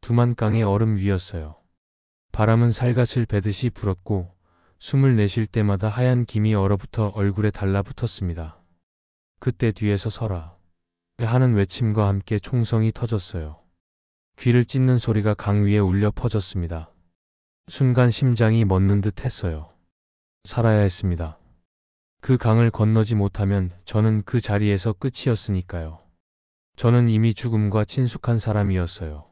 두만강의 얼음 위였어요. 바람은 살갗을 베듯이 불었고 숨을 내쉴 때마다 하얀 김이 얼어붙어 얼굴에 달라붙었습니다. 그때 뒤에서 서라 하는 외침과 함께 총성이 터졌어요. 귀를 찢는 소리가 강 위에 울려 퍼졌습니다. 순간 심장이 멎는 듯 했어요. 살아야 했습니다. 그 강을 건너지 못하면 저는 그 자리에서 끝이었으니까요. 저는 이미 죽음과 친숙한 사람이었어요.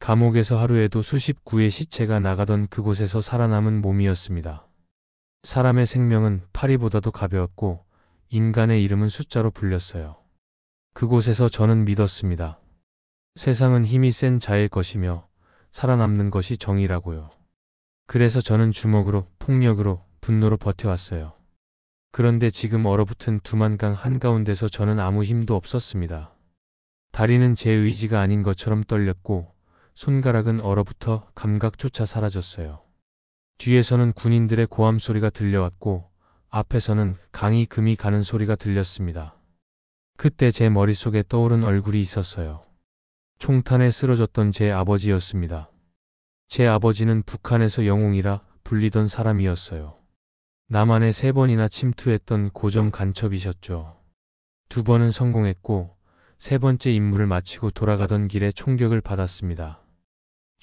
감옥에서 하루에도 수십 구의 시체가 나가던 그곳에서 살아남은 몸이었습니다. 사람의 생명은 파리보다도 가벼웠고 인간의 이름은 숫자로 불렸어요. 그곳에서 저는 믿었습니다. 세상은 힘이 센 자의 것이며 살아남는 것이 정의라고요. 그래서 저는 주먹으로, 폭력으로, 분노로 버텨왔어요. 그런데 지금 얼어붙은 두만강 한가운데서 저는 아무 힘도 없었습니다. 다리는 제 의지가 아닌 것처럼 떨렸고 손가락은 얼어붙어 감각조차 사라졌어요. 뒤에서는 군인들의 고함 소리가 들려왔고 앞에서는 강이 금이 가는 소리가 들렸습니다. 그때 제 머릿속에 떠오른 얼굴이 있었어요. 총탄에 쓰러졌던 제 아버지였습니다. 제 아버지는 북한에서 영웅이라 불리던 사람이었어요. 남한에 3번이나 침투했던 고정 간첩이셨죠. 2번은 성공했고 3번째 임무를 마치고 돌아가던 길에 총격을 받았습니다.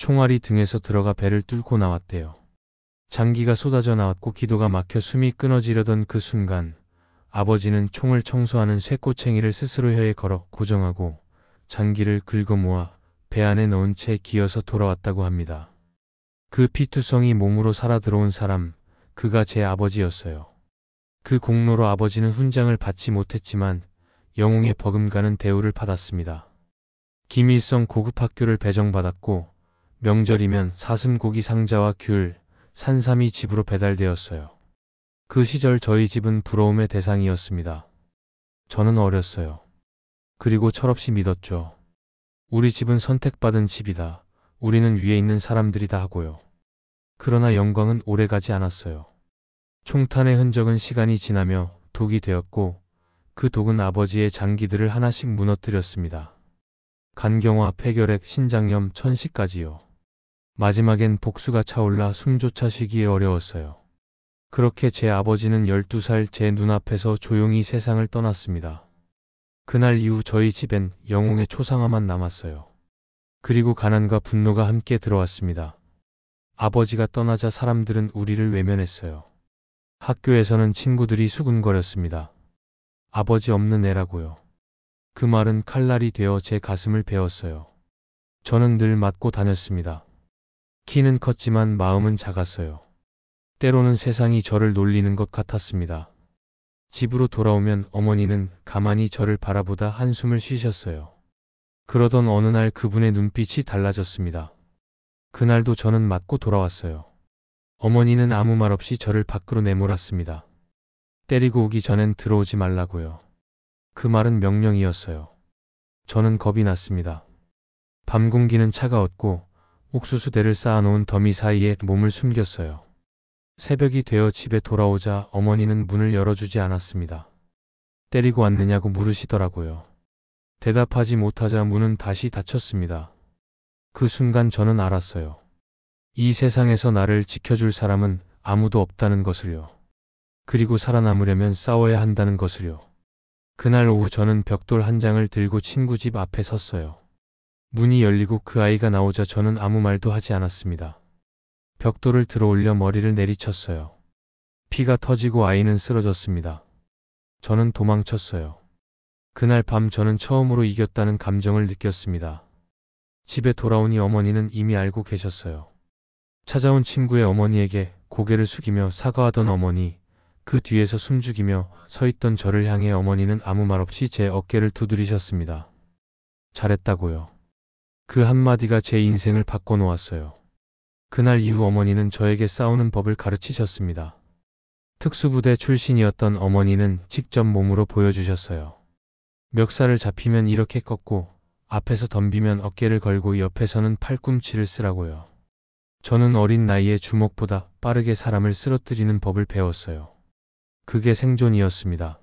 총알이 등에서 들어가 배를 뚫고 나왔대요. 장기가 쏟아져 나왔고 기도가 막혀 숨이 끊어지려던 그 순간 아버지는 총을 청소하는 쇠꼬챙이를 스스로 혀에 걸어 고정하고 장기를 긁어 모아 배 안에 넣은 채 기어서 돌아왔다고 합니다. 그 피투성이 몸으로 살아 들어온 사람, 그가 제 아버지였어요. 그 공로로 아버지는 훈장을 받지 못했지만 영웅의 버금가는 대우를 받았습니다. 김일성 고급 학교를 배정받았고 명절이면 사슴고기 상자와 귤, 산삼이 집으로 배달되었어요. 그 시절 저희 집은 부러움의 대상이었습니다. 저는 어렸어요. 그리고 철없이 믿었죠. 우리 집은 선택받은 집이다. 우리는 위에 있는 사람들이다 하고요. 그러나 영광은 오래가지 않았어요. 총탄의 흔적은 시간이 지나며 독이 되었고 그 독은 아버지의 장기들을 하나씩 무너뜨렸습니다. 간경화, 폐결핵, 신장염, 천식까지요. 마지막엔 복수가 차올라 숨조차 쉬기에 어려웠어요. 그렇게 제 아버지는 12살 제 눈앞에서 조용히 세상을 떠났습니다. 그날 이후 저희 집엔 영웅의 초상화만 남았어요. 그리고 가난과 분노가 함께 들어왔습니다. 아버지가 떠나자 사람들은 우리를 외면했어요. 학교에서는 친구들이 수군거렸습니다. 아버지 없는 애라고요. 그 말은 칼날이 되어 제 가슴을 베었어요. 저는 늘 맞고 다녔습니다. 키는 컸지만 마음은 작았어요. 때로는 세상이 저를 놀리는 것 같았습니다. 집으로 돌아오면 어머니는 가만히 저를 바라보다 한숨을 쉬셨어요. 그러던 어느 날 그분의 눈빛이 달라졌습니다. 그날도 저는 맞고 돌아왔어요. 어머니는 아무 말 없이 저를 밖으로 내몰았습니다. 때리고 오기 전엔 들어오지 말라고요. 그 말은 명령이었어요. 저는 겁이 났습니다. 밤 공기는 차가웠고 옥수수대를 쌓아놓은 더미 사이에 몸을 숨겼어요. 새벽이 되어 집에 돌아오자 어머니는 문을 열어주지 않았습니다. 때리고 왔느냐고 물으시더라고요. 대답하지 못하자 문은 다시 닫혔습니다. 그 순간 저는 알았어요. 이 세상에서 나를 지켜줄 사람은 아무도 없다는 것을요. 그리고 살아남으려면 싸워야 한다는 것을요. 그날 오후 저는 벽돌 한 장을 들고 친구 집 앞에 섰어요. 문이 열리고 그 아이가 나오자 저는 아무 말도 하지 않았습니다. 벽돌을 들어올려 머리를 내리쳤어요. 피가 터지고 아이는 쓰러졌습니다. 저는 도망쳤어요. 그날 밤 저는 처음으로 이겼다는 감정을 느꼈습니다. 집에 돌아오니 어머니는 이미 알고 계셨어요. 찾아온 친구의 어머니에게 고개를 숙이며 사과하던 어머니, 그 뒤에서 숨죽이며 서있던 저를 향해 어머니는 아무 말 없이 제 어깨를 두드리셨습니다. 잘했다고요. 그 한마디가 제 인생을 바꿔놓았어요. 그날 이후 어머니는 저에게 싸우는 법을 가르치셨습니다. 특수부대 출신이었던 어머니는 직접 몸으로 보여주셨어요. 멱살을 잡히면 이렇게 꺾고 앞에서 덤비면 어깨를 걸고 옆에서는 팔꿈치를 쓰라고요. 저는 어린 나이에 주먹보다 빠르게 사람을 쓰러뜨리는 법을 배웠어요. 그게 생존이었습니다.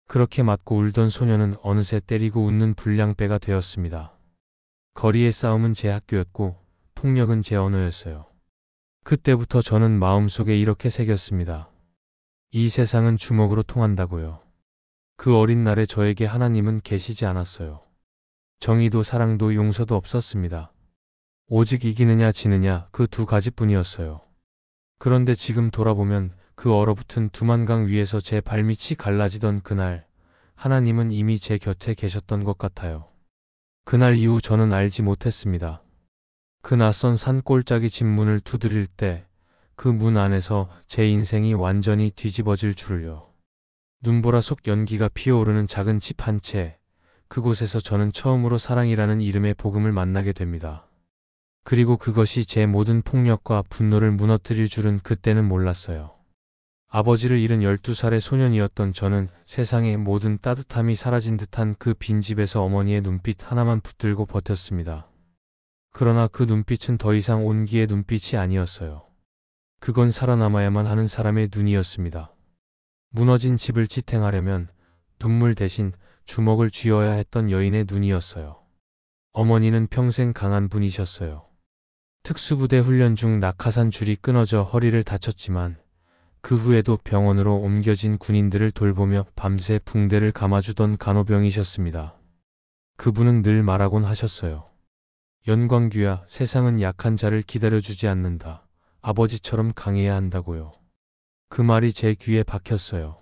그렇게 맞고 울던 소녀는 어느새 때리고 웃는 불량배가 되었습니다. 거리의 싸움은 제 학교였고 폭력은 제 언어였어요. 그때부터 저는 마음속에 이렇게 새겼습니다. 이 세상은 주먹으로 통한다고요. 그 어린 날에 저에게 하나님은 계시지 않았어요. 정의도 사랑도 용서도 없었습니다. 오직 이기느냐 지느냐 그 두 가지뿐이었어요. 그런데 지금 돌아보면 그 얼어붙은 두만강 위에서 제 발밑이 갈라지던 그날, 하나님은 이미 제 곁에 계셨던 것 같아요. 그날 이후 저는 알지 못했습니다. 그 낯선 산 꼴짝이 집 문을 두드릴 때 그 문 안에서 제 인생이 완전히 뒤집어질 줄을요. 눈보라 속 연기가 피어오르는 작은 집 한 채, 그곳에서 저는 처음으로 사랑이라는 이름의 복음을 만나게 됩니다. 그리고 그것이 제 모든 폭력과 분노를 무너뜨릴 줄은 그때는 몰랐어요. 아버지를 잃은 12살의 소년이었던 저는 세상의 모든 따뜻함이 사라진 듯한 그 빈집에서 어머니의 눈빛 하나만 붙들고 버텼습니다. 그러나 그 눈빛은 더 이상 온기의 눈빛이 아니었어요. 그건 살아남아야만 하는 사람의 눈이었습니다. 무너진 집을 지탱하려면 눈물 대신 주먹을 쥐어야 했던 여인의 눈이었어요. 어머니는 평생 강한 분이셨어요. 특수부대 훈련 중 낙하산 줄이 끊어져 허리를 다쳤지만 그 후에도 병원으로 옮겨진 군인들을 돌보며 밤새 붕대를 감아주던 간호병이셨습니다. 그분은 늘 말하곤 하셨어요. 연광규야, 세상은 약한 자를 기다려주지 않는다. 아버지처럼 강해야 한다고요. 그 말이 제 귀에 박혔어요.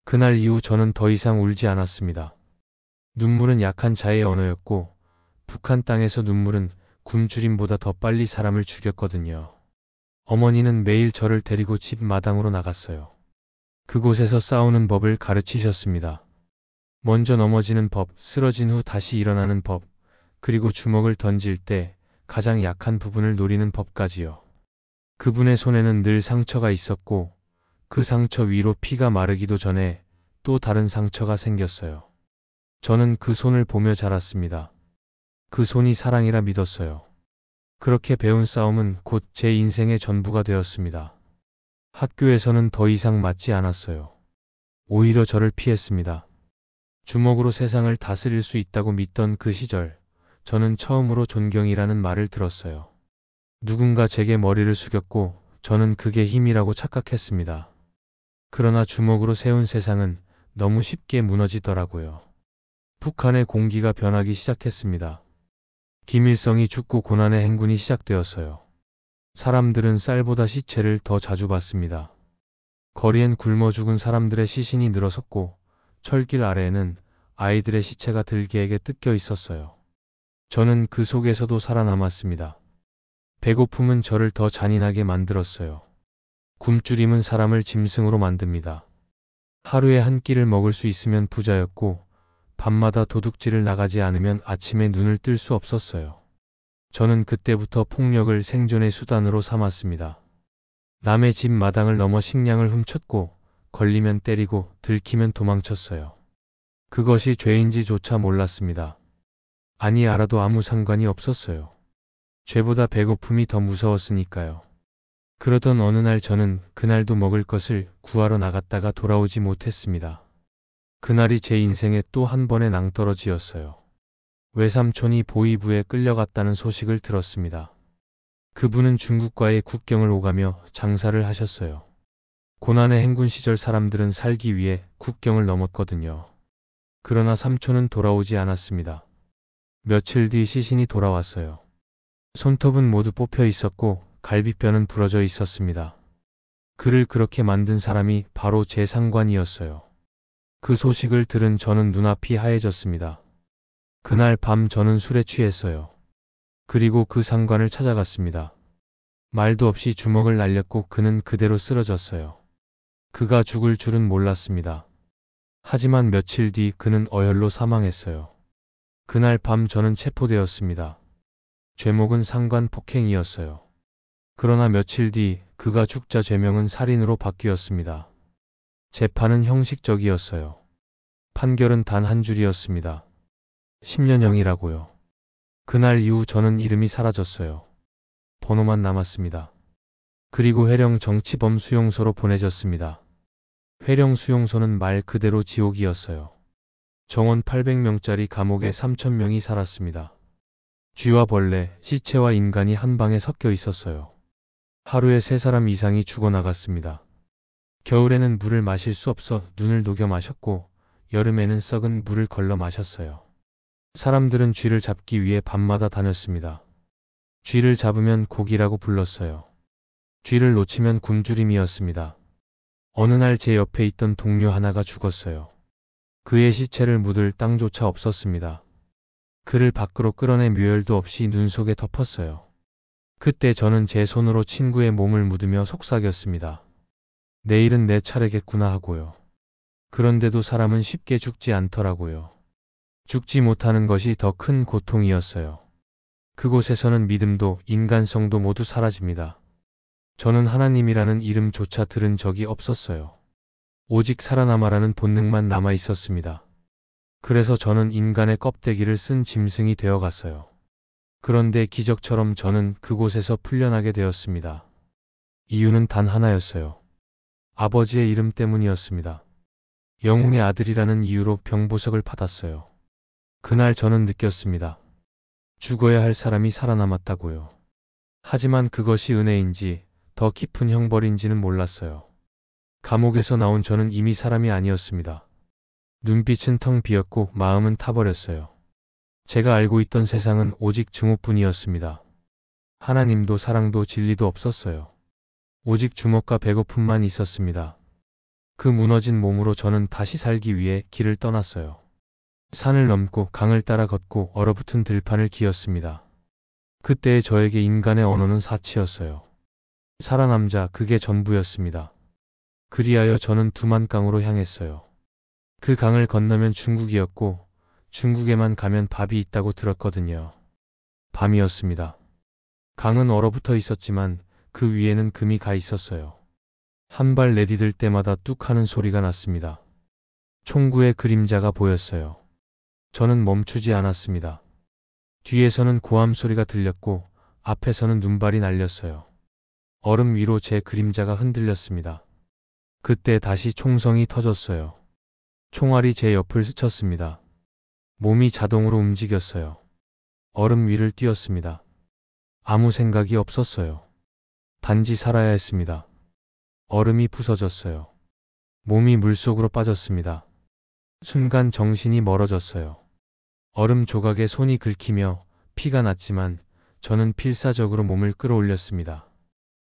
그날 이후 저는 더 이상 울지 않았습니다. 눈물은 약한 자의 언어였고 북한 땅에서 눈물은 굶주림보다 더 빨리 사람을 죽였거든요. 어머니는 매일 저를 데리고 집 마당으로 나갔어요. 그곳에서 싸우는 법을 가르치셨습니다. 먼저 넘어지는 법, 쓰러진 후 다시 일어나는 법, 그리고 주먹을 던질 때 가장 약한 부분을 노리는 법까지요. 그분의 손에는 늘 상처가 있었고 그 상처 위로 피가 마르기도 전에 또 다른 상처가 생겼어요. 저는 그 손을 보며 자랐습니다. 그 손이 사랑이라 믿었어요. 그렇게 배운 싸움은 곧 제 인생의 전부가 되었습니다. 학교에서는 더 이상 맞지 않았어요. 오히려 저를 피했습니다. 주먹으로 세상을 다스릴 수 있다고 믿던 그 시절, 저는 처음으로 존경이라는 말을 들었어요. 누군가 제게 머리를 숙였고 저는 그게 힘이라고 착각했습니다. 그러나 주먹으로 세운 세상은 너무 쉽게 무너지더라고요. 북한의 공기가 변하기 시작했습니다. 김일성이 죽고 고난의 행군이 시작되었어요. 사람들은 쌀보다 시체를 더 자주 봤습니다. 거리엔 굶어 죽은 사람들의 시신이 늘어섰고 철길 아래에는 아이들의 시체가 들개에게 뜯겨 있었어요. 저는 그 속에서도 살아남았습니다. 배고픔은 저를 더 잔인하게 만들었어요. 굶주림은 사람을 짐승으로 만듭니다. 하루에 한 끼를 먹을 수 있으면 부자였고 밤마다 도둑질을 나가지 않으면 아침에 눈을 뜰 수 없었어요. 저는 그때부터 폭력을 생존의 수단으로 삼았습니다. 남의 집 마당을 넘어 식량을 훔쳤고 걸리면 때리고 들키면 도망쳤어요. 그것이 죄인지조차 몰랐습니다. 아니 알아도 아무 상관이 없었어요. 죄보다 배고픔이 더 무서웠으니까요. 그러던 어느 날 저는 그날도 먹을 것을 구하러 나갔다가 돌아오지 못했습니다. 그날이 제 인생의 또 한 번의 낭떠러지였어요. 외삼촌이 보위부에 끌려갔다는 소식을 들었습니다. 그분은 중국과의 국경을 오가며 장사를 하셨어요. 고난의 행군 시절 사람들은 살기 위해 국경을 넘었거든요. 그러나 삼촌은 돌아오지 않았습니다. 며칠 뒤 시신이 돌아왔어요. 손톱은 모두 뽑혀 있었고 갈비뼈는 부러져 있었습니다. 그를 그렇게 만든 사람이 바로 제 상관이었어요. 그 소식을 들은 저는 눈앞이 하얘졌습니다. 그날 밤 저는 술에 취했어요. 그리고 그 상관을 찾아갔습니다. 말도 없이 주먹을 날렸고 그는 그대로 쓰러졌어요. 그가 죽을 줄은 몰랐습니다. 하지만 며칠 뒤 그는 어혈로 사망했어요. 그날 밤 저는 체포되었습니다. 죄목은 상관 폭행이었어요. 그러나 며칠 뒤 그가 죽자 죄명은 살인으로 바뀌었습니다. 재판은 형식적이었어요. 판결은 단 한 줄이었습니다. 10년형이라고요. 그날 이후 저는 이름이 사라졌어요. 번호만 남았습니다. 그리고 회령 정치범 수용소로 보내졌습니다. 회령 수용소는 말 그대로 지옥이었어요. 정원 800명짜리 감옥에 3,000명이 살았습니다. 쥐와 벌레, 시체와 인간이 한 방에 섞여 있었어요. 하루에 3사람 이상이 죽어나갔습니다. 겨울에는 물을 마실 수 없어 눈을 녹여 마셨고 여름에는 썩은 물을 걸러 마셨어요. 사람들은 쥐를 잡기 위해 밤마다 다녔습니다. 쥐를 잡으면 고기라고 불렀어요. 쥐를 놓치면 굶주림이었습니다. 어느 날 제 옆에 있던 동료 하나가 죽었어요. 그의 시체를 묻을 땅조차 없었습니다. 그를 밖으로 끌어내 묘혈도 없이 눈 속에 덮었어요. 그때 저는 제 손으로 친구의 몸을 묻으며 속삭였습니다. 내일은 내 차례겠구나 하고요. 그런데도 사람은 쉽게 죽지 않더라고요. 죽지 못하는 것이 더 큰 고통이었어요. 그곳에서는 믿음도 인간성도 모두 사라집니다. 저는 하나님이라는 이름조차 들은 적이 없었어요. 오직 살아남아라는 본능만 남아 있었습니다. 그래서 저는 인간의 껍데기를 쓴 짐승이 되어 갔어요. 그런데 기적처럼 저는 그곳에서 풀려나게 되었습니다. 이유는 단 하나였어요. 아버지의 이름 때문이었습니다. 영웅의 아들이라는 이유로 병보석을 받았어요. 그날 저는 느꼈습니다. 죽어야 할 사람이 살아남았다고요. 하지만 그것이 은혜인지 더 깊은 형벌인지는 몰랐어요. 감옥에서 나온 저는 이미 사람이 아니었습니다. 눈빛은 텅 비었고 마음은 타버렸어요. 제가 알고 있던 세상은 오직 증오뿐이었습니다. 하나님도 사랑도 진리도 없었어요. 오직 주먹과 배고픔만 있었습니다. 그 무너진 몸으로 저는 다시 살기 위해 길을 떠났어요. 산을 넘고 강을 따라 걷고 얼어붙은 들판을 기었습니다. 그때의 저에게 인간의 언어는 사치였어요. 살아남자, 그게 전부였습니다. 그리하여 저는 두만강으로 향했어요. 그 강을 건너면 중국이었고 중국에만 가면 밥이 있다고 들었거든요. 밤이었습니다. 강은 얼어붙어 있었지만 그 위에는 금이 가 있었어요. 한 발 내디딜 때마다 뚝 하는 소리가 났습니다. 총구의 그림자가 보였어요. 저는 멈추지 않았습니다. 뒤에서는 고함 소리가 들렸고 앞에서는 눈발이 날렸어요. 얼음 위로 제 그림자가 흔들렸습니다. 그때 다시 총성이 터졌어요. 총알이 제 옆을 스쳤습니다. 몸이 자동으로 움직였어요. 얼음 위를 뛰었습니다. 아무 생각이 없었어요. 단지 살아야 했습니다. 얼음이 부서졌어요. 몸이 물속으로 빠졌습니다. 순간 정신이 멀어졌어요. 얼음 조각에 손이 긁히며 피가 났지만 저는 필사적으로 몸을 끌어올렸습니다.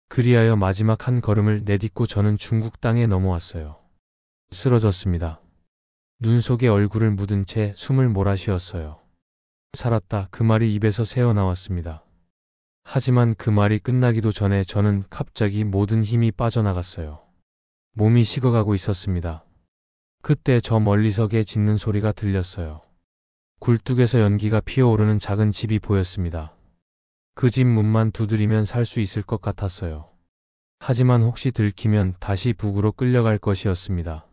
그리하여 마지막 한 걸음을 내딛고 저는 중국 땅에 넘어왔어요. 쓰러졌습니다. 눈 속에 얼굴을 묻은 채 숨을 몰아쉬었어요. 살았다, 그 말이 입에서 새어나왔습니다. 하지만 그 말이 끝나기도 전에 저는 갑자기 모든 힘이 빠져나갔어요. 몸이 식어가고 있었습니다. 그때 저 멀리서 개 짖는 소리가 들렸어요. 굴뚝에서 연기가 피어오르는 작은 집이 보였습니다. 그 집 문만 두드리면 살 수 있을 것 같았어요. 하지만 혹시 들키면 다시 북으로 끌려갈 것이었습니다.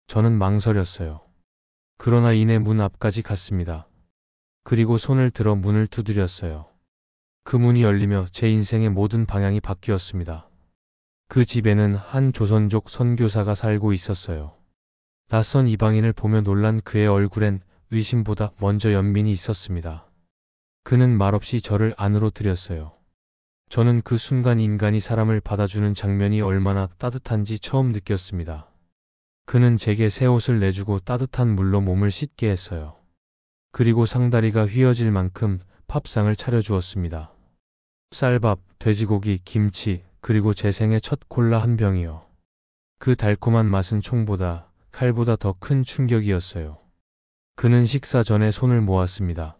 저는 망설였어요. 그러나 이내 문 앞까지 갔습니다. 그리고 손을 들어 문을 두드렸어요. 그 문이 열리며 제 인생의 모든 방향이 바뀌었습니다. 그 집에는 한 조선족 선교사가 살고 있었어요. 낯선 이방인을 보며 놀란 그의 얼굴엔 의심보다 먼저 연민이 있었습니다. 그는 말없이 저를 안으로 들였어요. 저는 그 순간 인간이 사람을 받아주는 장면이 얼마나 따뜻한지 처음 느꼈습니다. 그는 제게 새 옷을 내주고 따뜻한 물로 몸을 씻게 했어요. 그리고 상다리가 휘어질 만큼 밥상을 차려주었습니다. 쌀밥, 돼지고기, 김치, 그리고 제 생애 첫 콜라 한 병이요. 그 달콤한 맛은 총보다, 칼보다 더 큰 충격이었어요. 그는 식사 전에 손을 모았습니다.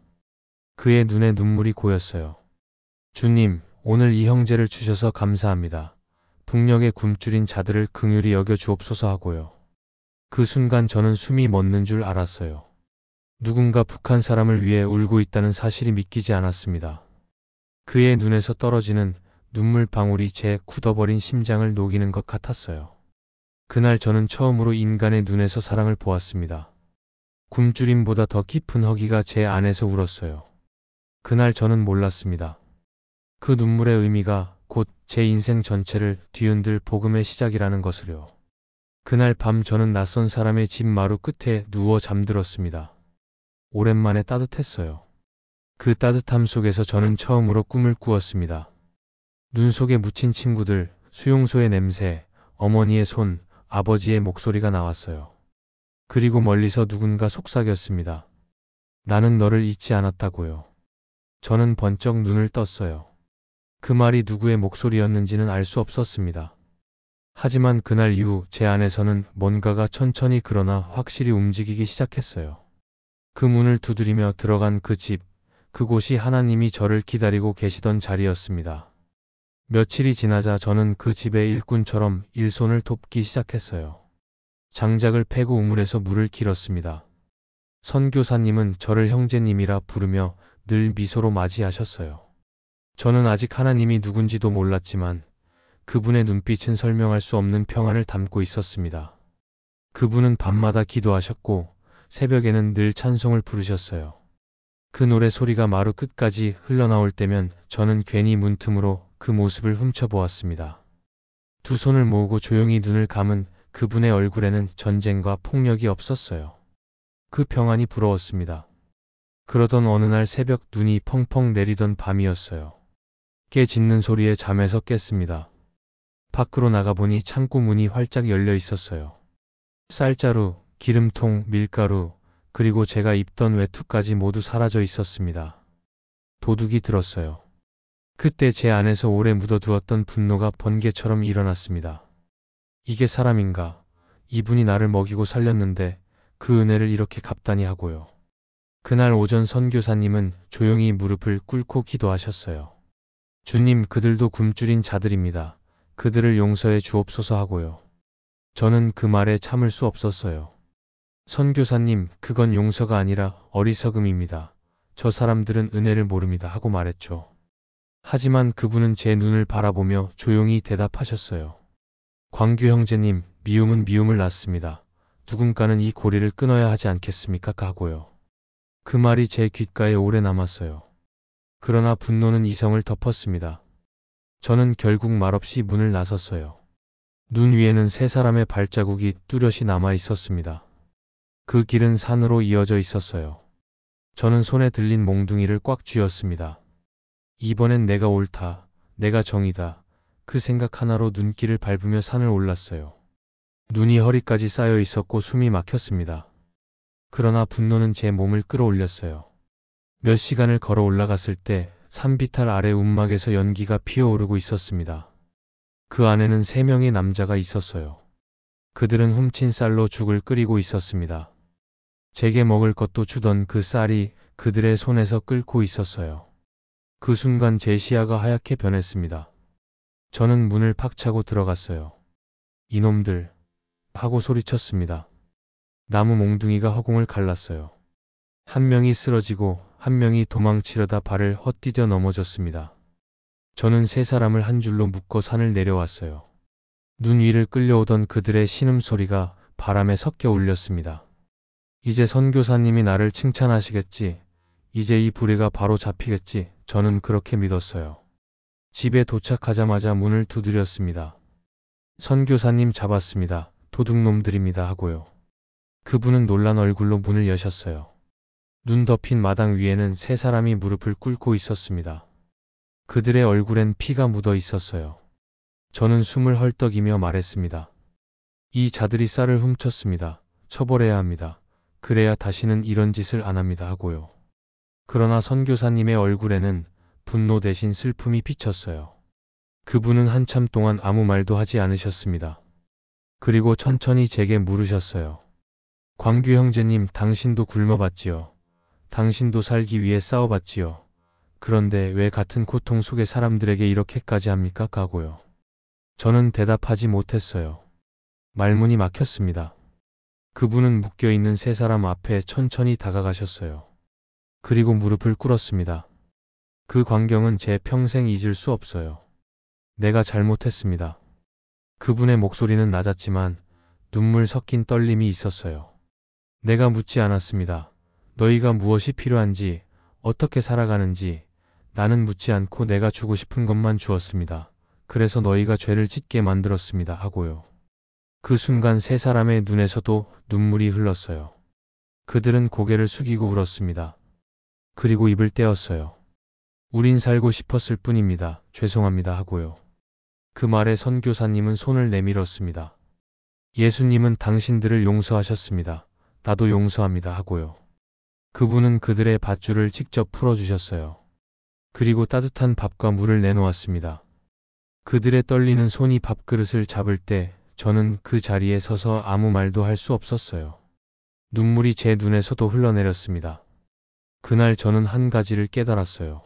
그의 눈에 눈물이 고였어요. 주님, 오늘 이 형제를 주셔서 감사합니다. 북녘에 굶주린 자들을 긍휼히 여겨 주옵소서 하고요. 그 순간 저는 숨이 멎는 줄 알았어요. 누군가 북한 사람을 위해 울고 있다는 사실이 믿기지 않았습니다. 그의 눈에서 떨어지는 눈물 방울이 제 굳어버린 심장을 녹이는 것 같았어요. 그날 저는 처음으로 인간의 눈에서 사랑을 보았습니다. 굶주림보다 더 깊은 허기가 제 안에서 울었어요. 그날 저는 몰랐습니다. 그 눈물의 의미가 곧 제 인생 전체를 뒤흔들 복음의 시작이라는 것을요. 그날 밤 저는 낯선 사람의 집 마루 끝에 누워 잠들었습니다. 오랜만에 따뜻했어요. 그 따뜻함 속에서 저는 처음으로 꿈을 꾸었습니다. 눈 속에 묻힌 친구들, 수용소의 냄새, 어머니의 손, 아버지의 목소리가 나왔어요. 그리고 멀리서 누군가 속삭였습니다. 나는 너를 잊지 않았다고요. 저는 번쩍 눈을 떴어요. 그 말이 누구의 목소리였는지는 알 수 없었습니다. 하지만 그날 이후 제 안에서는 뭔가가 천천히 그러나 확실히 움직이기 시작했어요. 그 문을 두드리며 들어간 그 집, 그곳이 하나님이 저를 기다리고 계시던 자리였습니다. 며칠이 지나자 저는 그 집의 일꾼처럼 일손을 돕기 시작했어요. 장작을 패고 우물에서 물을 길었습니다. 선교사님은 저를 형제님이라 부르며 늘 미소로 맞이하셨어요. 저는 아직 하나님이 누군지도 몰랐지만 그분의 눈빛은 설명할 수 없는 평안을 담고 있었습니다. 그분은 밤마다 기도하셨고 새벽에는 늘 찬송을 부르셨어요. 그 노래 소리가 마루 끝까지 흘러나올 때면 저는 괜히 문틈으로 그 모습을 훔쳐보았습니다. 두 손을 모으고 조용히 눈을 감은 그분의 얼굴에는 전쟁과 폭력이 없었어요. 그 평안이 부러웠습니다. 그러던 어느 날 새벽 눈이 펑펑 내리던 밤이었어요. 깨 짖는 소리에 잠에서 깼습니다. 밖으로 나가보니 창고 문이 활짝 열려 있었어요. 쌀자루, 기름통, 밀가루, 그리고 제가 입던 외투까지 모두 사라져 있었습니다. 도둑이 들었어요. 그때 제 안에서 오래 묻어두었던 분노가 번개처럼 일어났습니다. 이게 사람인가? 이분이 나를 먹이고 살렸는데 그 은혜를 이렇게 값다니 하고요. 그날 오전 선교사님은 조용히 무릎을 꿇고 기도하셨어요. 주님, 그들도 굶주린 자들입니다. 그들을 용서해 주옵소서 하고요. 저는 그 말에 참을 수 없었어요. 선교사님, 그건 용서가 아니라 어리석음입니다. 저 사람들은 은혜를 모릅니다 하고 말했죠. 하지만 그분은 제 눈을 바라보며 조용히 대답하셨어요. 광규 형제님, 미움은 미움을 낳습니다. 누군가는 이 고리를 끊어야 하지 않겠습니까? 하고요. 그 말이 제 귓가에 오래 남았어요. 그러나 분노는 이성을 덮었습니다. 저는 결국 말없이 문을 나섰어요. 눈 위에는 세 사람의 발자국이 뚜렷이 남아 있었습니다. 그 길은 산으로 이어져 있었어요. 저는 손에 들린 몽둥이를 꽉 쥐었습니다. 이번엔 내가 옳다, 내가 정이다. 그 생각 하나로 눈길을 밟으며 산을 올랐어요. 눈이 허리까지 쌓여 있었고 숨이 막혔습니다. 그러나 분노는 제 몸을 끌어올렸어요. 몇 시간을 걸어 올라갔을 때 산비탈 아래 움막에서 연기가 피어오르고 있었습니다. 그 안에는 3명의 남자가 있었어요. 그들은 훔친 쌀로 죽을 끓이고 있었습니다. 제게 먹을 것도 주던 그 쌀이 그들의 손에서 끓고 있었어요. 그 순간 제 시야가 하얗게 변했습니다. 저는 문을 팍 차고 들어갔어요. 이놈들! 하고 소리쳤습니다. 나무 몽둥이가 허공을 갈랐어요. 한 명이 쓰러지고 한 명이 도망치려다 발을 헛디뎌 넘어졌습니다. 저는 세 사람을 한 줄로 묶어 산을 내려왔어요. 눈 위를 끌려오던 그들의 신음소리가 바람에 섞여 울렸습니다. 이제 선교사님이 나를 칭찬하시겠지. 이제 이 불의가 바로 잡히겠지. 저는 그렇게 믿었어요. 집에 도착하자마자 문을 두드렸습니다. 선교사님 잡았습니다. 도둑놈들입니다 하고요. 그분은 놀란 얼굴로 문을 여셨어요. 눈 덮인 마당 위에는 세 사람이 무릎을 꿇고 있었습니다. 그들의 얼굴엔 피가 묻어 있었어요. 저는 숨을 헐떡이며 말했습니다. 이 자들이 쌀을 훔쳤습니다. 처벌해야 합니다. 그래야 다시는 이런 짓을 안 합니다 하고요. 그러나 선교사님의 얼굴에는 분노 대신 슬픔이 비쳤어요. 그분은 한참 동안 아무 말도 하지 않으셨습니다. 그리고 천천히 제게 물으셨어요. 광규 형제님, 당신도 굶어봤지요. 당신도 살기 위해 싸워봤지요. 그런데 왜 같은 고통 속의 사람들에게 이렇게까지 합니까? 하고요. 저는 대답하지 못했어요. 말문이 막혔습니다. 그분은 묶여있는 세 사람 앞에 천천히 다가가셨어요. 그리고 무릎을 꿇었습니다. 그 광경은 제 평생 잊을 수 없어요. 내가 잘못했습니다. 그분의 목소리는 낮았지만 눈물 섞인 떨림이 있었어요. 내가 묻지 않았습니다. 너희가 무엇이 필요한지, 어떻게 살아가는지. 나는 묻지 않고 내가 주고 싶은 것만 주었습니다. 그래서 너희가 죄를 짓게 만들었습니다 하고요. 그 순간 세 사람의 눈에서도 눈물이 흘렀어요. 그들은 고개를 숙이고 울었습니다. 그리고 입을 떼었어요. 우린 살고 싶었을 뿐입니다. 죄송합니다 하고요. 그 말에 선교사님은 손을 내밀었습니다. 예수님은 당신들을 용서하셨습니다. 나도 용서합니다 하고요. 그분은 그들의 밧줄을 직접 풀어주셨어요. 그리고 따뜻한 밥과 물을 내놓았습니다. 그들의 떨리는 손이 밥그릇을 잡을 때 저는 그 자리에 서서 아무 말도 할 수 없었어요. 눈물이 제 눈에서도 흘러내렸습니다. 그날 저는 한 가지를 깨달았어요.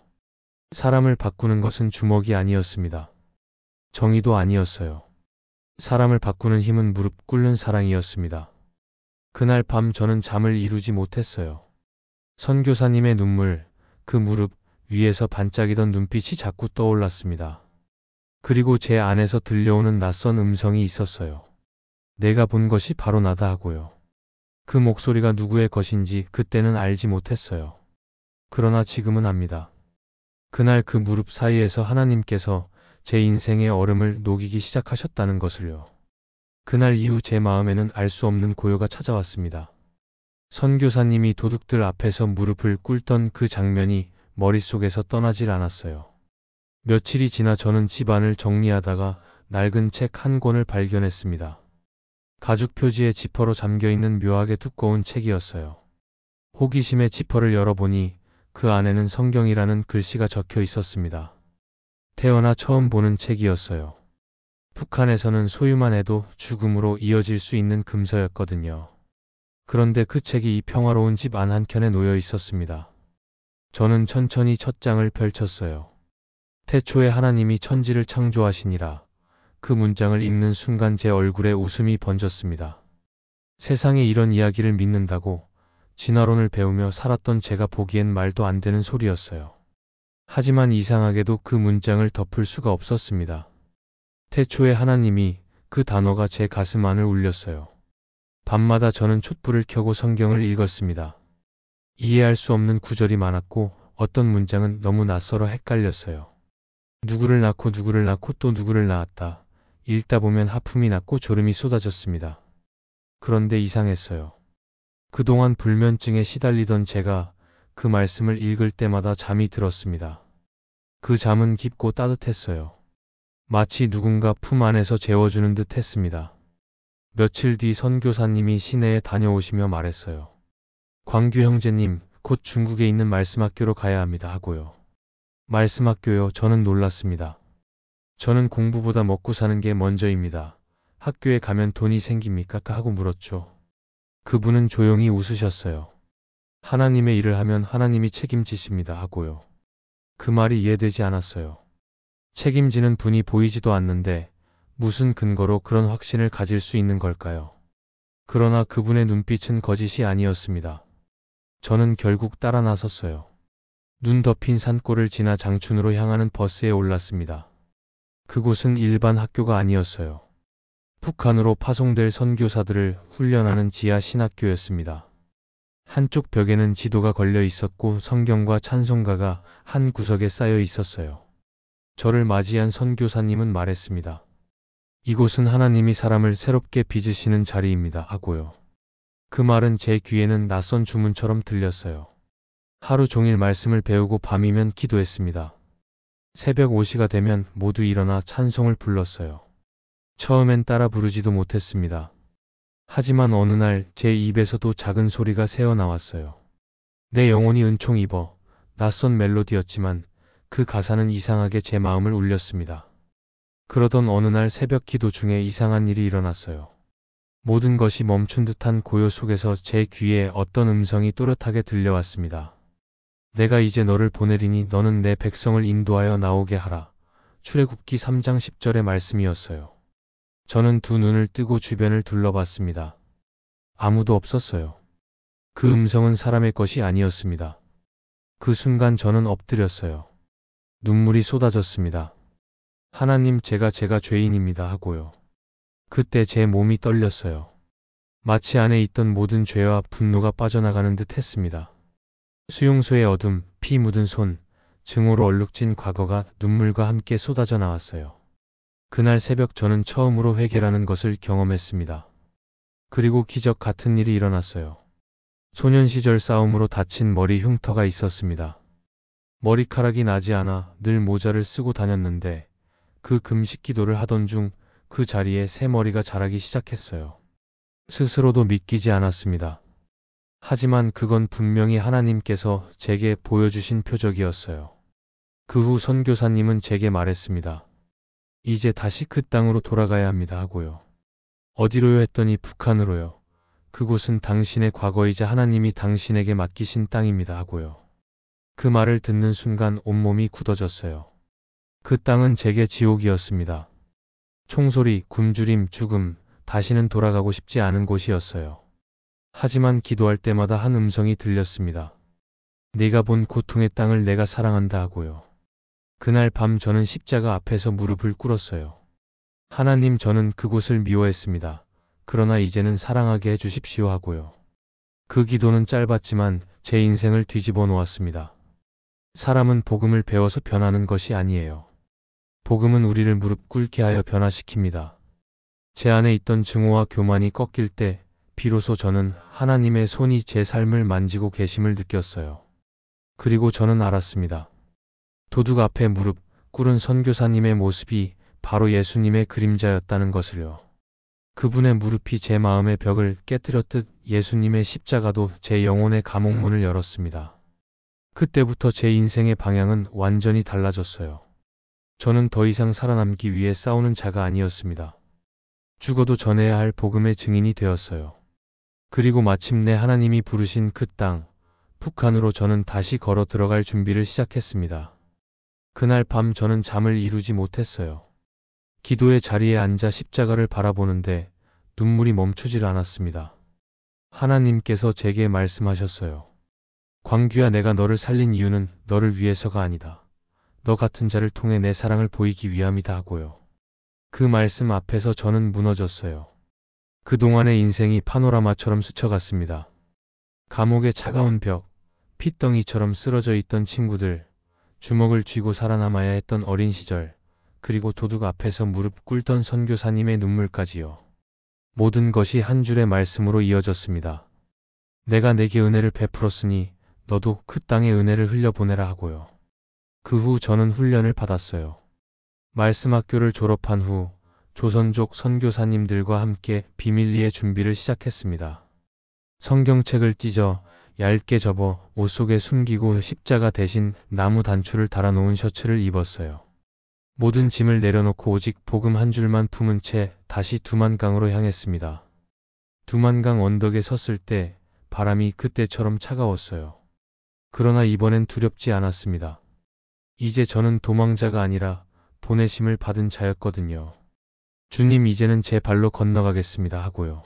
사람을 바꾸는 것은 주먹이 아니었습니다. 정의도 아니었어요. 사람을 바꾸는 힘은 무릎 꿇는 사랑이었습니다. 그날 밤 저는 잠을 이루지 못했어요. 선교사님의 눈물, 그 무릎 위에서 반짝이던 눈빛이 자꾸 떠올랐습니다. 그리고 제 안에서 들려오는 낯선 음성이 있었어요. 내가 본 것이 바로 나다 하고요. 그 목소리가 누구의 것인지 그때는 알지 못했어요. 그러나 지금은 압니다. 그날 그 무릎 사이에서 하나님께서 제 인생의 얼음을 녹이기 시작하셨다는 것을요. 그날 이후 제 마음에는 알 수 없는 고요가 찾아왔습니다. 선교사님이 도둑들 앞에서 무릎을 꿇던 그 장면이 머릿속에서 떠나질 않았어요. 며칠이 지나 저는 집안을 정리하다가 낡은 책 한 권을 발견했습니다. 가죽 표지에 지퍼로 잠겨있는 묘하게 두꺼운 책이었어요. 호기심에 지퍼를 열어보니 그 안에는 성경이라는 글씨가 적혀 있었습니다. 태어나 처음 보는 책이었어요. 북한에서는 소유만 해도 죽음으로 이어질 수 있는 금서였거든요. 그런데 그 책이 이 평화로운 집 안 한켠에 놓여 있었습니다. 저는 천천히 첫 장을 펼쳤어요. 태초에 하나님이 천지를 창조하시니라. 그 문장을 읽는 순간 제 얼굴에 웃음이 번졌습니다. 세상에 이런 이야기를 믿는다고 진화론을 배우며 살았던 제가 보기엔 말도 안 되는 소리였어요. 하지만 이상하게도 그 문장을 덮을 수가 없었습니다. 태초에 하나님이, 그 단어가 제 가슴 안을 울렸어요. 밤마다 저는 촛불을 켜고 성경을 읽었습니다. 이해할 수 없는 구절이 많았고 어떤 문장은 너무 낯설어 헷갈렸어요. 누구를 낳고 누구를 낳고 또 누구를 낳았다. 읽다 보면 하품이 났고 졸음이 쏟아졌습니다. 그런데 이상했어요. 그동안 불면증에 시달리던 제가 그 말씀을 읽을 때마다 잠이 들었습니다. 그 잠은 깊고 따뜻했어요. 마치 누군가 품 안에서 재워주는 듯 했습니다. 며칠 뒤 선교사님이 시내에 다녀오시며 말했어요. 광규 형제님, 곧 중국에 있는 말씀학교로 가야 합니다 하고요. 말씀학교요? 저는 놀랐습니다. 저는 공부보다 먹고 사는 게 먼저입니다. 학교에 가면 돈이 생깁니까? 하고 물었죠. 그분은 조용히 웃으셨어요. 하나님의 일을 하면 하나님이 책임지십니다 하고요. 그 말이 이해되지 않았어요. 책임지는 분이 보이지도 않는데 무슨 근거로 그런 확신을 가질 수 있는 걸까요? 그러나 그분의 눈빛은 거짓이 아니었습니다. 저는 결국 따라 나섰어요. 눈 덮인 산골을 지나 장춘으로 향하는 버스에 올랐습니다. 그곳은 일반 학교가 아니었어요. 북한으로 파송될 선교사들을 훈련하는 지하 신학교였습니다. 한쪽 벽에는 지도가 걸려 있었고 성경과 찬송가가 한 구석에 쌓여 있었어요. 저를 맞이한 선교사님은 말했습니다. 이곳은 하나님이 사람을 새롭게 빚으시는 자리입니다 하고요. 그 말은 제 귀에는 낯선 주문처럼 들렸어요. 하루 종일 말씀을 배우고 밤이면 기도했습니다. 새벽 5시가 되면 모두 일어나 찬송을 불렀어요. 처음엔 따라 부르지도 못했습니다. 하지만 어느 날 제 입에서도 작은 소리가 새어나왔어요. 내 영혼이 은총 입어. 낯선 멜로디였지만 그 가사는 이상하게 제 마음을 울렸습니다. 그러던 어느 날 새벽 기도 중에 이상한 일이 일어났어요. 모든 것이 멈춘 듯한 고요 속에서 제 귀에 어떤 음성이 또렷하게 들려왔습니다. 내가 이제 너를 보내리니 너는 내 백성을 인도하여 나오게 하라. 출애굽기 3장 10절의 말씀이었어요. 저는 두 눈을 뜨고 주변을 둘러봤습니다. 아무도 없었어요. 그 음성은 사람의 것이 아니었습니다. 그 순간 저는 엎드렸어요. 눈물이 쏟아졌습니다. 하나님, 제가 죄인입니다 하고요. 그때 제 몸이 떨렸어요. 마치 안에 있던 모든 죄와 분노가 빠져나가는 듯 했습니다. 수용소의 어둠, 피 묻은 손, 증오로 얼룩진 과거가 눈물과 함께 쏟아져 나왔어요. 그날 새벽 저는 처음으로 회개라는 것을 경험했습니다. 그리고 기적 같은 일이 일어났어요. 소년 시절 싸움으로 다친 머리 흉터가 있었습니다. 머리카락이 나지 않아 늘 모자를 쓰고 다녔는데 그 금식 기도를 하던 중 그 자리에 새 머리가 자라기 시작했어요. 스스로도 믿기지 않았습니다. 하지만 그건 분명히 하나님께서 제게 보여주신 표적이었어요. 그 후 선교사님은 제게 말했습니다. 이제 다시 그 땅으로 돌아가야 합니다 하고요. 어디로요 했더니 북한으로요. 그곳은 당신의 과거이자 하나님이 당신에게 맡기신 땅입니다 하고요. 그 말을 듣는 순간 온몸이 굳어졌어요. 그 땅은 제게 지옥이었습니다. 총소리, 굶주림, 죽음, 다시는 돌아가고 싶지 않은 곳이었어요. 하지만 기도할 때마다 한 음성이 들렸습니다. 네가 본 고통의 땅을 내가 사랑한다 하고요. 그날 밤 저는 십자가 앞에서 무릎을 꿇었어요. 하나님, 저는 그곳을 미워했습니다. 그러나 이제는 사랑하게 해주십시오 하고요. 그 기도는 짧았지만 제 인생을 뒤집어 놓았습니다. 사람은 복음을 배워서 변하는 것이 아니에요. 복음은 우리를 무릎 꿇게 하여 변화시킵니다. 제 안에 있던 증오와 교만이 꺾일 때 비로소 저는 하나님의 손이 제 삶을 만지고 계심을 느꼈어요. 그리고 저는 알았습니다. 도둑 앞에 무릎 꿇은 선교사님의 모습이 바로 예수님의 그림자였다는 것을요. 그분의 무릎이 제 마음의 벽을 깨뜨렸듯 예수님의 십자가도 제 영혼의 감옥문을 열었습니다. 그때부터 제 인생의 방향은 완전히 달라졌어요. 저는 더 이상 살아남기 위해 싸우는 자가 아니었습니다. 죽어도 전해야 할 복음의 증인이 되었어요. 그리고 마침내 하나님이 부르신 그 땅, 북한으로 저는 다시 걸어 들어갈 준비를 시작했습니다. 그날 밤 저는 잠을 이루지 못했어요. 기도의 자리에 앉아 십자가를 바라보는데 눈물이 멈추질 않았습니다. 하나님께서 제게 말씀하셨어요. 광규야, 내가 너를 살린 이유는 너를 위해서가 아니다. 너 같은 자를 통해 내 사랑을 보이기 위함이다 하고요. 그 말씀 앞에서 저는 무너졌어요. 그동안의 인생이 파노라마처럼 스쳐갔습니다. 감옥의 차가운 벽, 핏덩이처럼 쓰러져 있던 친구들, 주먹을 쥐고 살아남아야 했던 어린 시절, 그리고 도둑 앞에서 무릎 꿇던 선교사님의 눈물까지요. 모든 것이 한 줄의 말씀으로 이어졌습니다. 내가 내게 은혜를 베풀었으니 너도 그 땅에 은혜를 흘려보내라 하고요. 그 후 저는 훈련을 받았어요. 말씀학교를 졸업한 후 조선족 선교사님들과 함께 비밀리에 준비를 시작했습니다. 성경책을 찢어 얇게 접어 옷 속에 숨기고 십자가 대신 나무 단추를 달아놓은 셔츠를 입었어요. 모든 짐을 내려놓고 오직 복음 한 줄만 품은 채 다시 두만강으로 향했습니다. 두만강 언덕에 섰을 때 바람이 그때처럼 차가웠어요. 그러나 이번엔 두렵지 않았습니다. 이제 저는 도망자가 아니라 보내심을 받은 자였거든요. 주님, 이제는 제 발로 건너가겠습니다 하고요.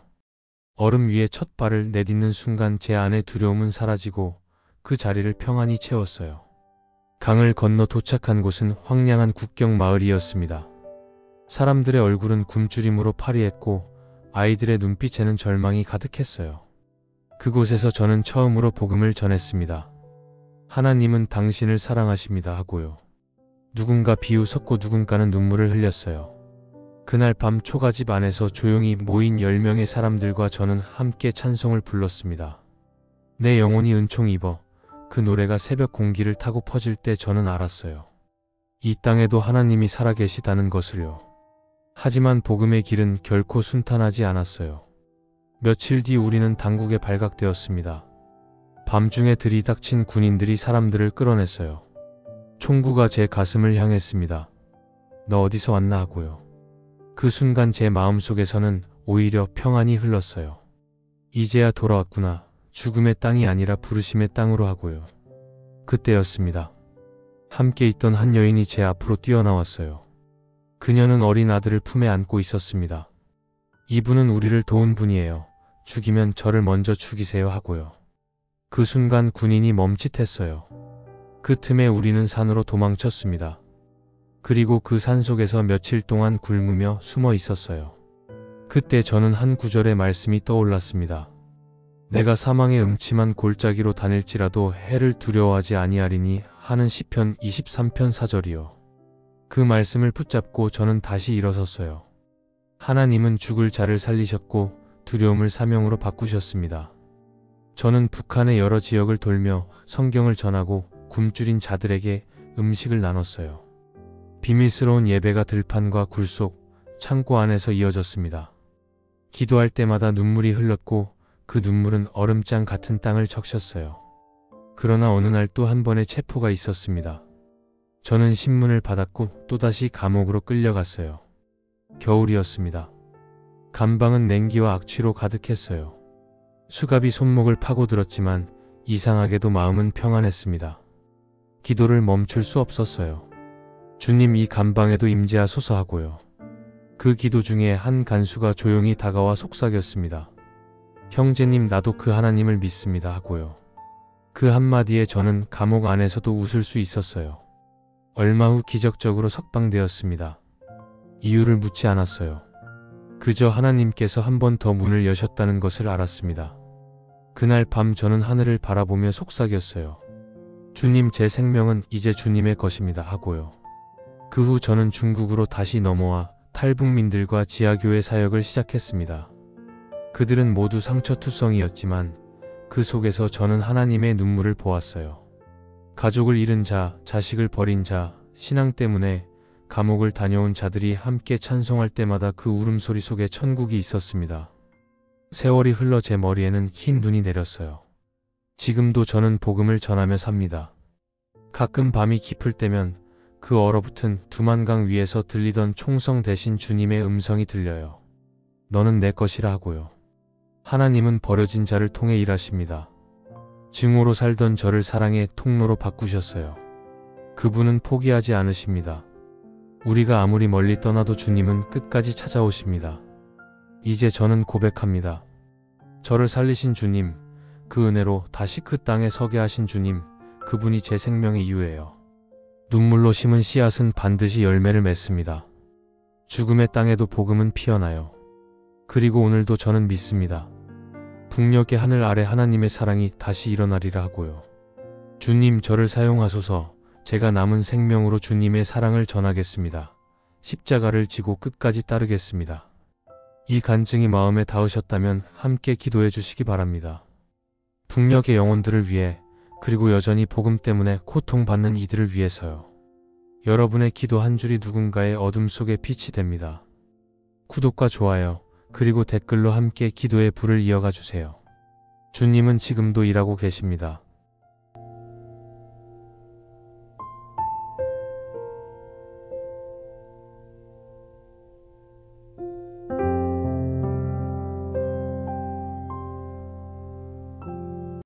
얼음 위에 첫 발을 내딛는 순간 제 안의 두려움은 사라지고 그 자리를 평안히 채웠어요. 강을 건너 도착한 곳은 황량한 국경 마을이었습니다. 사람들의 얼굴은 굶주림으로 파리했고 아이들의 눈빛에는 절망이 가득했어요. 그곳에서 저는 처음으로 복음을 전했습니다. 하나님은 당신을 사랑하십니다 하고요. 누군가 비웃었고 누군가는 눈물을 흘렸어요. 그날 밤 초가집 안에서 조용히 모인 10명의 사람들과 저는 함께 찬송을 불렀습니다. 내 영혼이 은총 입어. 그 노래가 새벽 공기를 타고 퍼질 때 저는 알았어요. 이 땅에도 하나님이 살아계시다는 것을요. 하지만 복음의 길은 결코 순탄하지 않았어요. 며칠 뒤 우리는 당국에 발각되었습니다. 밤중에 들이닥친 군인들이 사람들을 끌어냈어요. 총구가 제 가슴을 향했습니다. 너 어디서 왔나 하고요. 그 순간 제 마음속에서는 오히려 평안이 흘렀어요. 이제야 돌아왔구나. 죽음의 땅이 아니라 부르심의 땅으로 하고요. 그때였습니다. 함께 있던 한 여인이 제 앞으로 뛰어나왔어요. 그녀는 어린 아들을 품에 안고 있었습니다. 이분은 우리를 도운 분이에요. 죽이면 저를 먼저 죽이세요 하고요. 그 순간 군인이 멈칫했어요. 그 틈에 우리는 산으로 도망쳤습니다. 그리고 그 산속에서 며칠 동안 굶으며 숨어 있었어요. 그때 저는 한 구절의 말씀이 떠올랐습니다. 내가 사망의 음침한 골짜기로 다닐지라도 해를 두려워하지 아니하리니 하는 시편 23편 4절이요. 그 말씀을 붙잡고 저는 다시 일어섰어요. 하나님은 죽을 자를 살리셨고 두려움을 사명으로 바꾸셨습니다. 저는 북한의 여러 지역을 돌며 성경을 전하고 굶주린 자들에게 음식을 나눴어요. 비밀스러운 예배가 들판과 굴 속, 창고 안에서 이어졌습니다. 기도할 때마다 눈물이 흘렀고 그 눈물은 얼음장 같은 땅을 적셨어요. 그러나 어느 날 또 한 번의 체포가 있었습니다. 저는 신문을 받았고 또다시 감옥으로 끌려갔어요. 겨울이었습니다. 감방은 냉기와 악취로 가득했어요. 수갑이 손목을 파고들었지만 이상하게도 마음은 평안했습니다. 기도를 멈출 수 없었어요. 주님, 이 감방에도 임재하소서 하고요. 그 기도 중에 한 간수가 조용히 다가와 속삭였습니다. 형제님, 나도 그 하나님을 믿습니다 하고요. 그 한마디에 저는 감옥 안에서도 웃을 수 있었어요. 얼마 후 기적적으로 석방되었습니다. 이유를 묻지 않았어요. 그저 하나님께서 한 번 더 문을 여셨다는 것을 알았습니다. 그날 밤 저는 하늘을 바라보며 속삭였어요. 주님, 제 생명은 이제 주님의 것입니다 하고요. 그 후 저는 중국으로 다시 넘어와 탈북민들과 지하교회 사역을 시작했습니다. 그들은 모두 상처투성이었지만 그 속에서 저는 하나님의 눈물을 보았어요. 가족을 잃은 자, 자식을 버린 자, 신앙 때문에 감옥을 다녀온 자들이 함께 찬송할 때마다 그 울음소리 속에 천국이 있었습니다. 세월이 흘러 제 머리에는 흰 눈이 내렸어요. 지금도 저는 복음을 전하며 삽니다. 가끔 밤이 깊을 때면 그 얼어붙은 두만강 위에서 들리던 총성 대신 주님의 음성이 들려요. 너는 내 것이라 하고요. 하나님은 버려진 자를 통해 일하십니다. 증오로 살던 저를 사랑의 통로로 바꾸셨어요. 그분은 포기하지 않으십니다. 우리가 아무리 멀리 떠나도 주님은 끝까지 찾아오십니다. 이제 저는 고백합니다. 저를 살리신 주님, 그 은혜로 다시 그 땅에 서게 하신 주님, 그분이 제 생명의 이유예요. 눈물로 심은 씨앗은 반드시 열매를 맺습니다. 죽음의 땅에도 복음은 피어나요. 그리고 오늘도 저는 믿습니다. 북녘의 하늘 아래 하나님의 사랑이 다시 일어나리라 하고요. 주님, 저를 사용하소서. 제가 남은 생명으로 주님의 사랑을 전하겠습니다. 십자가를 지고 끝까지 따르겠습니다. 이 간증이 마음에 닿으셨다면 함께 기도해 주시기 바랍니다. 북녘의 영혼들을 위해, 그리고 여전히 복음 때문에 고통받는 이들을 위해서요. 여러분의 기도 한 줄이 누군가의 어둠 속에 빛이 됩니다. 구독과 좋아요, 그리고 댓글로 함께 기도의 불을 이어가 주세요. 주님은 지금도 일하고 계십니다.